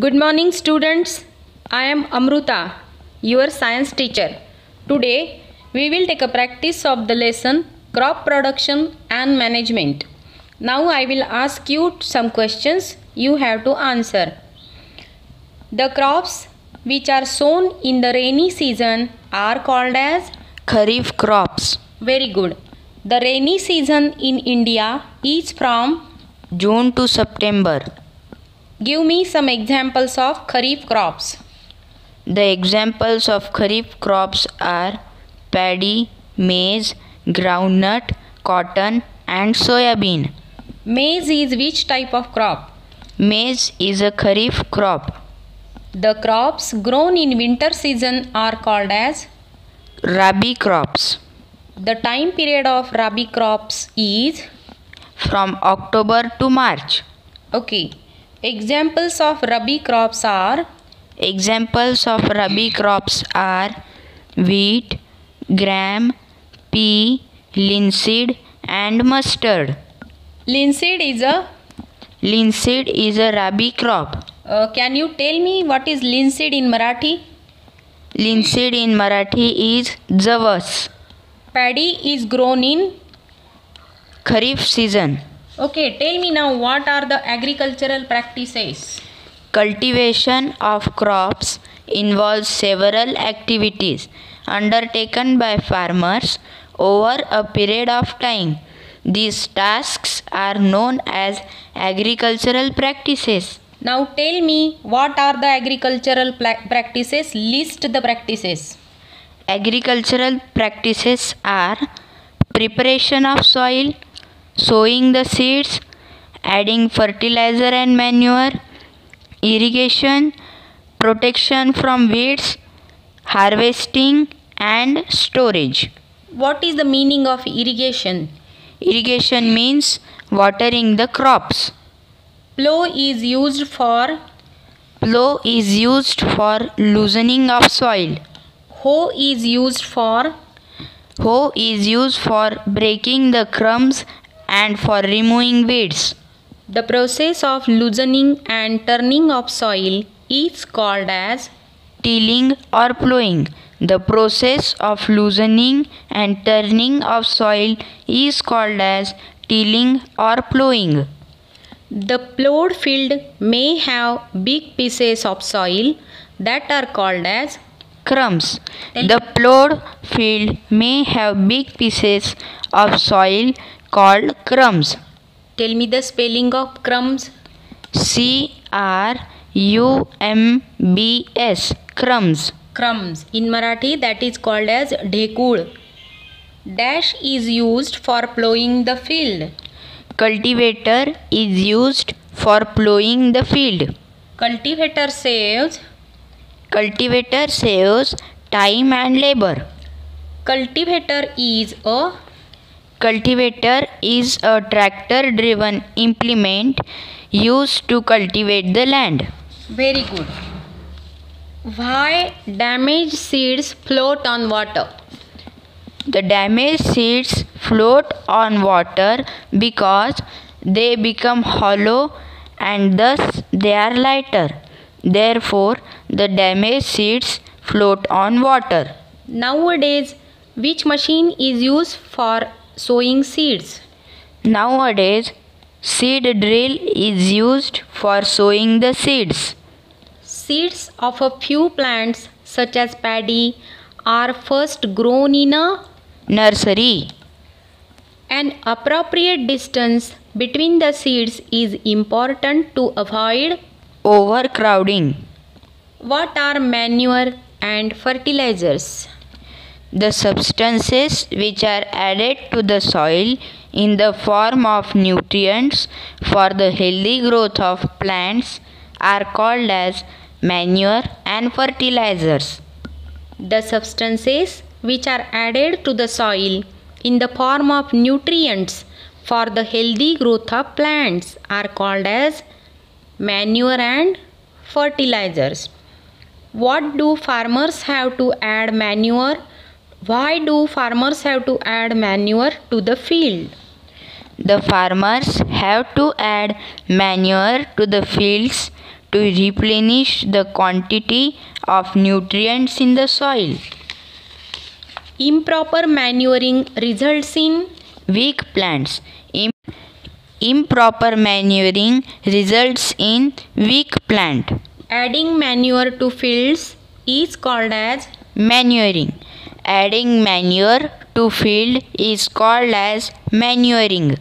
Good morning students. I am Amruta, your science teacher. Today we will take a practice of the lesson crop production and management. Now I will ask you some questions you have to answer. The crops which are sown in the rainy season are called as Kharif crops. Very good. The rainy season in India is from June to September. Give me some examples of Kharif crops. The examples of Kharif crops are paddy, maize, groundnut, cotton and soybean. Maize is which type of crop? Maize is a Kharif crop. The crops grown in winter season are called as Rabi crops. The time period of Rabi crops is From October to March. okay. Examples of Rabi crops are Examples of Rabi crops are wheat, gram, pea, linseed and mustard. linseed is a Linseed is a Rabi crop. can you tell me what is linseed in Marathi? Linseed in Marathi is javas. Paddy is grown in Kharif season. okay. Tell me now what are the agricultural practices? Cultivation of crops involves several activities undertaken by farmers over a period of time. These tasks are known as agricultural practices. Now tell me what are the agricultural practices? List the practices. Agricultural practices are preparation of soil, sowing the seeds, adding fertilizer and manure, irrigation, protection from weeds, harvesting and storage. What is the meaning of irrigation? Irrigation means watering the crops. Plow is used for Plow is used for loosening of soil. hoe is used for Hoe is used for breaking the crumbs and for removing weeds. the process of loosening and turning of soil is called as Tilling or plowing. The process of loosening and turning of soil is called as tilling or plowing. the plowed field may have big pieces of soil that are called as Crumbs. The plowed field may have big pieces of soil called crumbs. tell me the spelling of crumbs. Crumbs. Crumbs. Crumbs in Marathi that is called as dhekul. Dash is used for plowing the field. Cultivator is used for plowing the field. Cultivator saves time and labor. Cultivator is a tractor driven implement used to cultivate the land. very good. Why damaged seeds float on water? The damaged seeds float on water because they become hollow and thus they are lighter. Therefore, the damaged seeds float on water. Nowadays, which machine is used for sowing seeds? Nowadays, seed drill is used for sowing the seeds. Seeds of a few plants such as paddy are first grown in a Nursery. An appropriate distance between the seeds is important to avoid Overcrowding. what are manure and fertilizers. The substances which are added to the soil in the form of nutrients for the healthy growth of plants are called as manure and fertilizers. The substances which are added to the soil in the form of nutrients for the healthy growth of plants are called as manure and fertilizers. What do farmers have to add manure? Why do farmers have to add manure to the field? The farmers have to add manure to the fields to replenish the quantity of nutrients in the soil. Improper manuring results in Weak plants. Improper manuring results in weak plant. adding manure to fields is called as Manuring. Adding manure to field is called as manuring.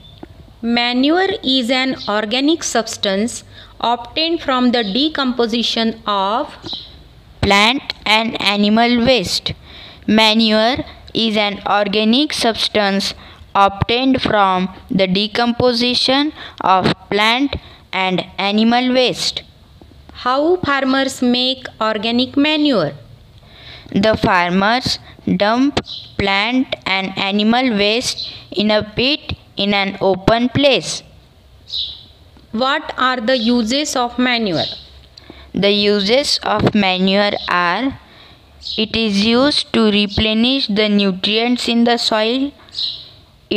manure is an organic substance obtained from the decomposition of Plant and animal waste. Manure is an organic substance obtained from the decomposition of plant and animal waste. how farmers make organic manure. The farmers dump plant and animal waste in a pit in an open place. What are the uses of manure? The uses of manure are: it is used to replenish the nutrients in the soil,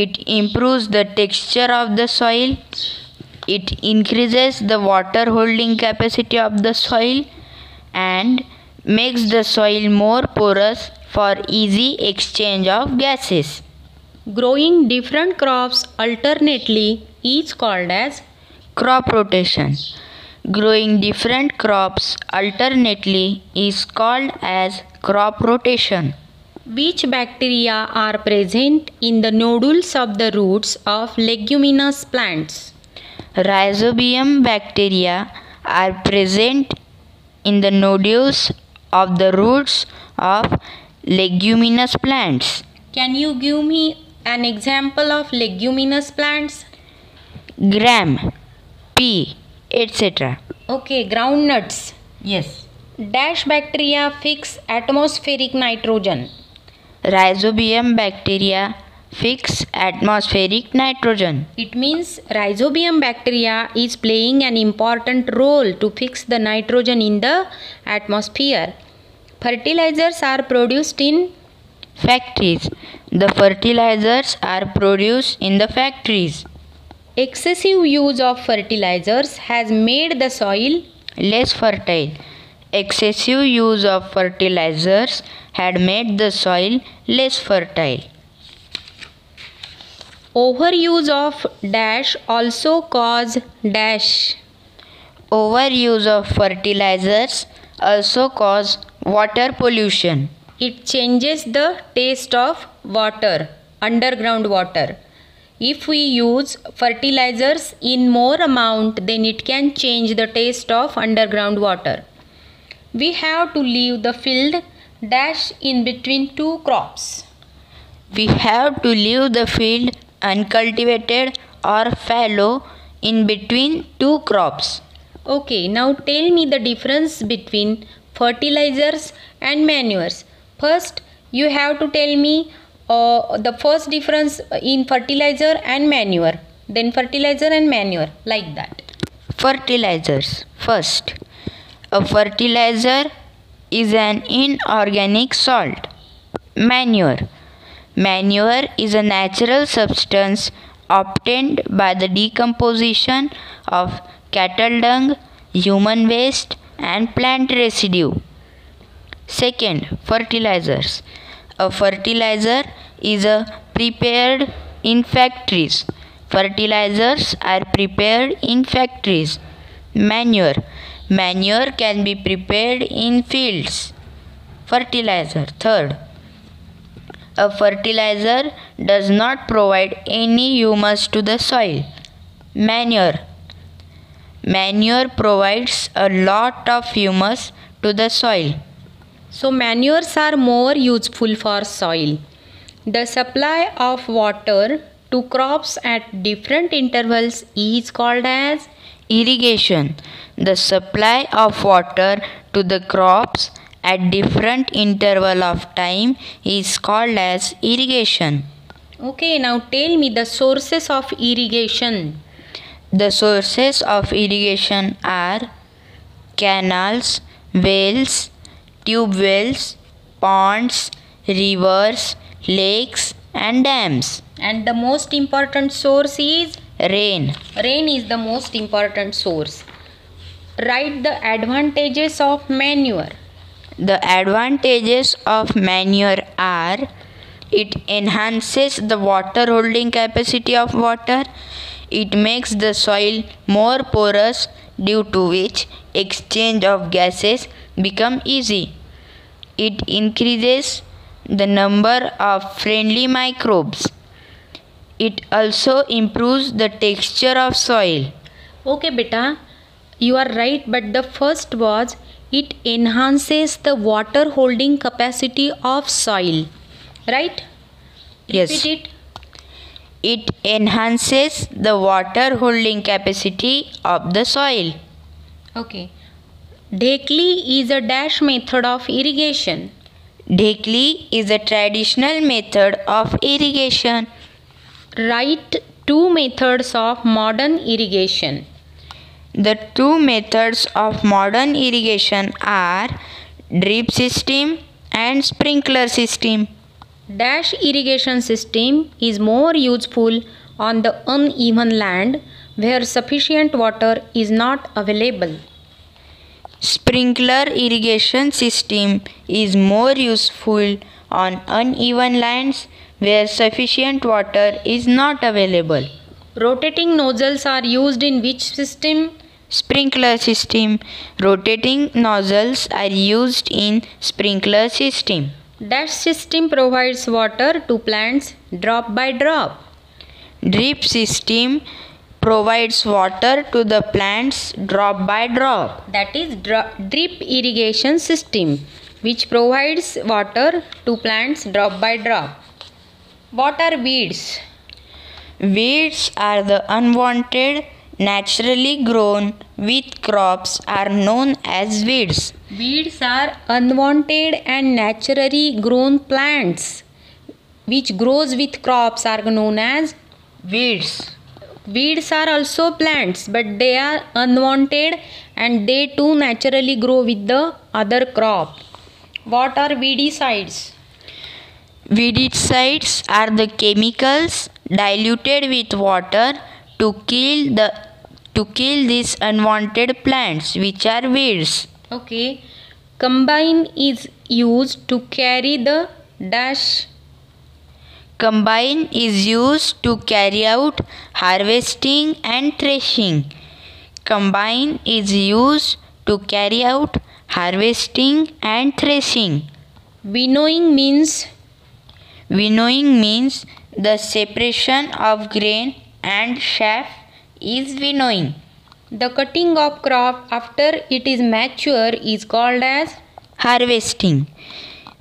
it improves the texture of the soil, it increases the water holding capacity of the soil, and makes the soil more porous for easy exchange of gases. Growing different crops alternately is called as Crop rotation. Growing different crops alternately is called as crop rotation. which bacteria are present in the nodules of the roots of leguminous plants. Rhizobium bacteria are present in the nodules of the roots of leguminous plants. Can you give me an example of leguminous plants? Gram, pea, etc. Okay, groundnuts. Yes. Dash bacteria fix atmospheric nitrogen. Rhizobium bacteria fix atmospheric nitrogen. It means rhizobium bacteria is playing an important role to fix the nitrogen in the atmosphere. Fertilizers are produced in Factories. The fertilizers are produced in the factories. excessive use of fertilizers has made the soil Less fertile. Excessive use of fertilizers had made the soil less fertile. overuse of dash also cause dash. Overuse of fertilizers also cause water pollution. It changes the taste of water, underground water. If we use fertilizers in more amount, then it can change the taste of underground water. We have to leave the field dash in between two crops. We have to leave the field uncultivated or fallow in between two crops. Okay, now tell me the difference between fertilizers and manures. First, you have to tell me the first difference in fertilizer and manure. Then fertilizer and manure, like that. Fertilizers. First, a fertilizer is an inorganic salt. Manure. Manure is a natural substance obtained by the decomposition of cattle dung, human waste, and plant residue. Second, fertilizers. A fertilizer is prepared in factories. Fertilizers are prepared in factories. Manure. Manure can be prepared in fields. Fertilizer. Third, a fertilizer does not provide any humus to the soil. Manure. Manure provides a lot of humus to the soil. So manures are more useful for soil. The supply of water to crops at different intervals is called as Irrigation. The supply of water to the crops at different interval of time is called as irrigation. Okay, now tell me the sources of irrigation. The sources of irrigation are canals, wells, tube wells, ponds, rivers, lakes, and dams. And the most important source is Rain. rain is the most important source. Write the advantages of manure. The advantages of manure are: it enhances the water holding capacity of water. It makes the soil more porous, due to which exchange of gases become easy. It increases the number of friendly microbes. It also improves the texture of soil. Okay, beta, you are right, but the first was it enhances the water holding capacity of soil. Right? Yes. Repeat it. It enhances the water holding capacity of the soil. Okay. Dhekli is a dash method of irrigation. Dhekli is a traditional method of irrigation. Write two methods of modern irrigation. The two methods of modern irrigation are drip system and sprinkler system. Dash irrigation system is more useful on the uneven land where sufficient water is not available. Sprinkler irrigation system is more useful on uneven lands where sufficient water is not available. Rotating nozzles are used in which system? Sprinkler system. Rotating nozzles are used in sprinkler system. Dash system provides water to plants drop by drop. Drip system provides water to the plants drop by drop. That is drip irrigation system, which provides water to plants drop by drop. What are weeds? Weeds are the unwanted, naturally grown with crops are known as weeds. Weeds are unwanted and naturally grown plants which grows with crops are known as weeds. Weeds are also plants, but they are unwanted and they too naturally grow with the other crop. What are weedicides? Weedicides are the chemicals diluted with water to kill these unwanted plants, which are weeds. Okay. Combine is used to carry the dash. Combine is used to carry out harvesting and threshing. Combine is used to carry out harvesting and threshing. Winnowing means the separation of grain and chaff is winnowing. The cutting of crop after it is mature is called as harvesting.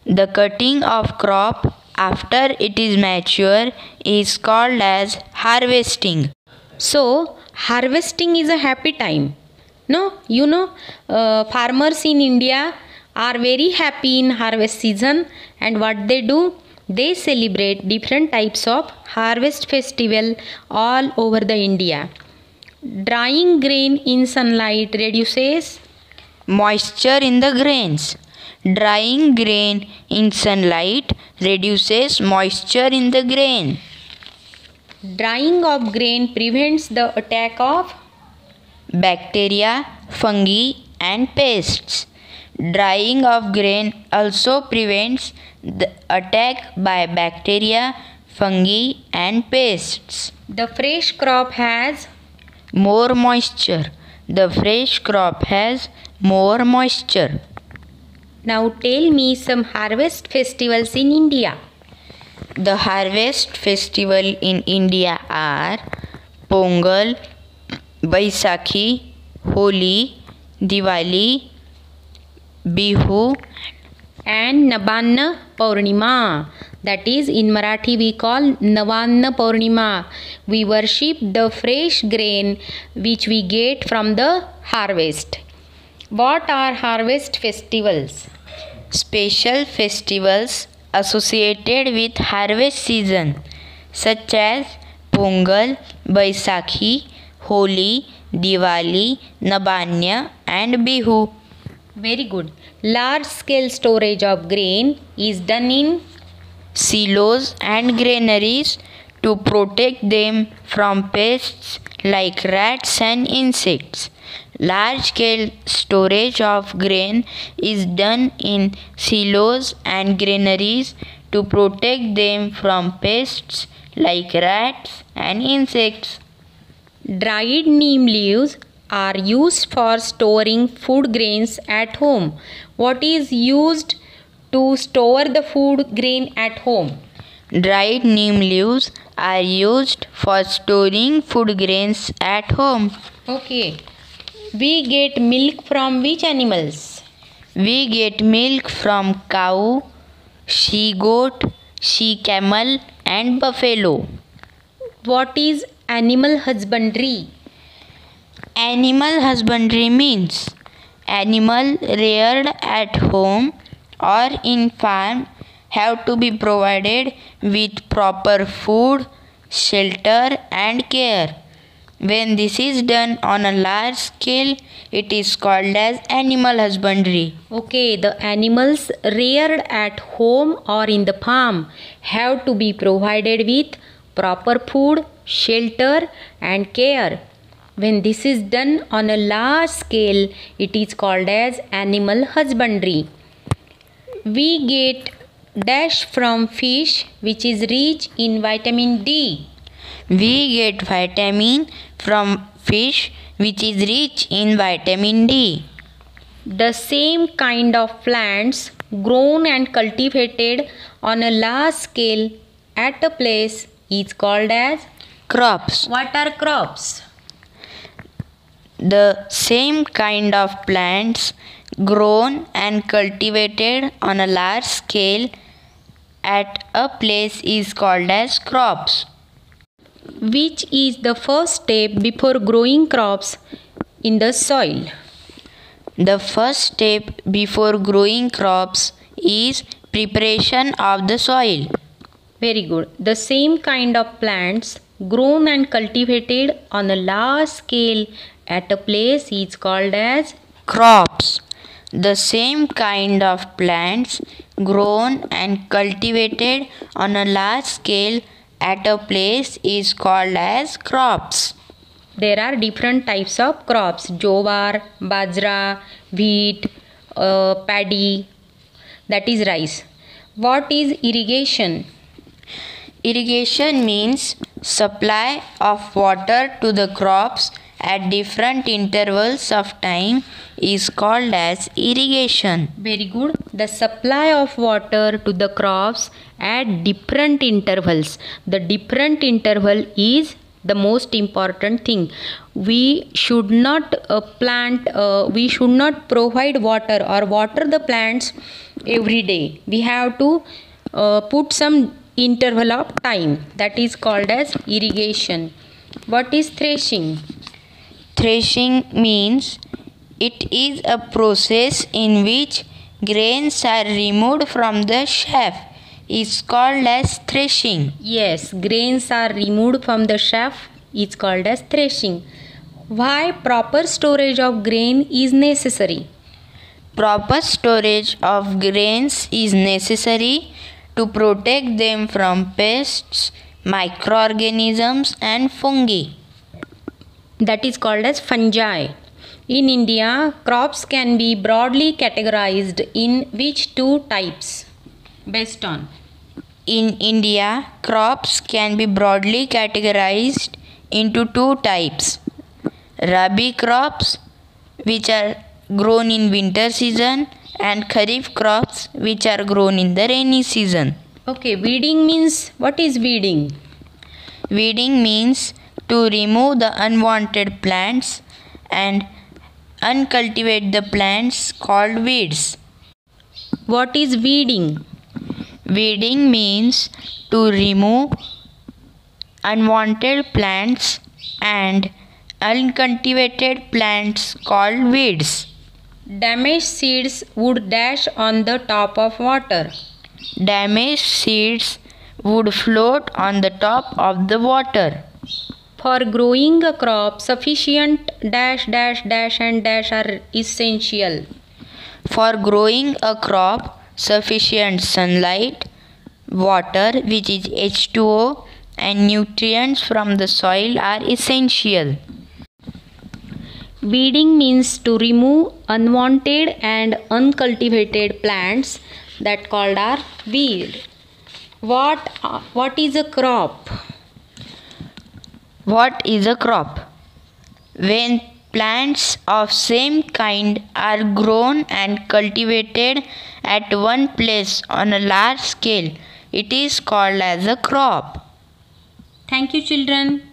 The cutting of crop after it is mature is called as harvesting. So, harvesting is a happy time. No, farmers in India are very happy in harvest season, and what they do? They celebrate different types of harvest festival all over the India. Drying grain in sunlight reduces moisture in the grains. Drying grain in sunlight reduces moisture in the grain. Drying of grain prevents the attack of bacteria, fungi and pests. Drying of grain also prevents the attack by bacteria, fungi and pests. The fresh crop has more moisture. The fresh crop has more moisture. Now tell me some harvest festivals in India. The harvest festival in India are Pongal, Baisakhi, Holi, Diwali, Bihu and Nabanna Purnima. That is, in Marathi we call Navanna Purnima. We worship the fresh grain which we get from the harvest. What are harvest festivals? Special festivals associated with harvest season such as Pongal, Baisakhi, Holi, Diwali, Nabanya and Bihu. Very good. Large scale storage of grain is done in silos and granaries to protect them from pests like rats and insects. Large-scale storage of grain is done in silos and granaries to protect them from pests like rats and insects. Dried neem leaves are used for storing food grains at home. What is used to store the food grain at home? Dried neem leaves are used for storing food grains at home. Okay. We get milk from which animals? We get milk from cow, she-goat, she-camel and buffalo. What is animal husbandry? Animal husbandry means animal reared at home or in farm have to be provided with proper food, shelter and care. When this is done on a large scale, it is called as animal husbandry. Okay, the animals reared at home or in the farm have to be provided with proper food, shelter and care. When this is done on a large scale, it is called as animal husbandry. We get dash from fish which is rich in vitamin D. We get vitamin from fish which is rich in vitamin D. The same kind of plants grown and cultivated on a large scale at a place is called as Crops. What are crops? The same kind of plants grown and cultivated on a large scale at a place is called as crops. Which is the first step before growing crops in the soil? The first step before growing crops is preparation of the soil. Very good. The same kind of plants grown and cultivated on a large scale at a place is called as Crops. The same kind of plants grown and cultivated on a large scale at a place is called as crops. There are different types of crops: jowar, bajra, wheat, paddy, that is rice. What is irrigation? Irrigation means supply of water to the crops at different intervals of time is called as irrigation. Very good. The supply of water to the crops at different intervals. The different interval is the most important thing. We should not we should not provide water or water the plants every day. We have to put some interval of time, that is called as irrigation. What is threshing? Threshing means it is a process in which grains are removed from the chaff. It's called as threshing. Yes, grains are removed from the chaff. It's called as threshing. Why proper storage of grain is necessary? Proper storage of grains is necessary to protect them from pests, microorganisms and fungi. That is called as fungi. In India, crops can be broadly categorized in which two types? Based on? In India, crops can be broadly categorized into two types. Rabi crops, which are grown in winter season, and Kharif crops, which are grown in the rainy season. Okay, weeding means, what is weeding? Weeding means to remove the unwanted plants and uncultivate the plants called weeds. What is weeding? Weeding means to remove unwanted plants and uncultivated plants called weeds. Damaged seeds would dash on the top of water. Damaged seeds would float on the top of the water. For growing a crop, sufficient dash and dash are essential. For growing a crop, sufficient sunlight, water which is H2O and nutrients from the soil are essential. Weeding means to remove unwanted and uncultivated plants that called are weed. What is a crop? What is a crop? When plants of same kind are grown and cultivated at one place on a large scale, it is called as a crop. Thank you, children.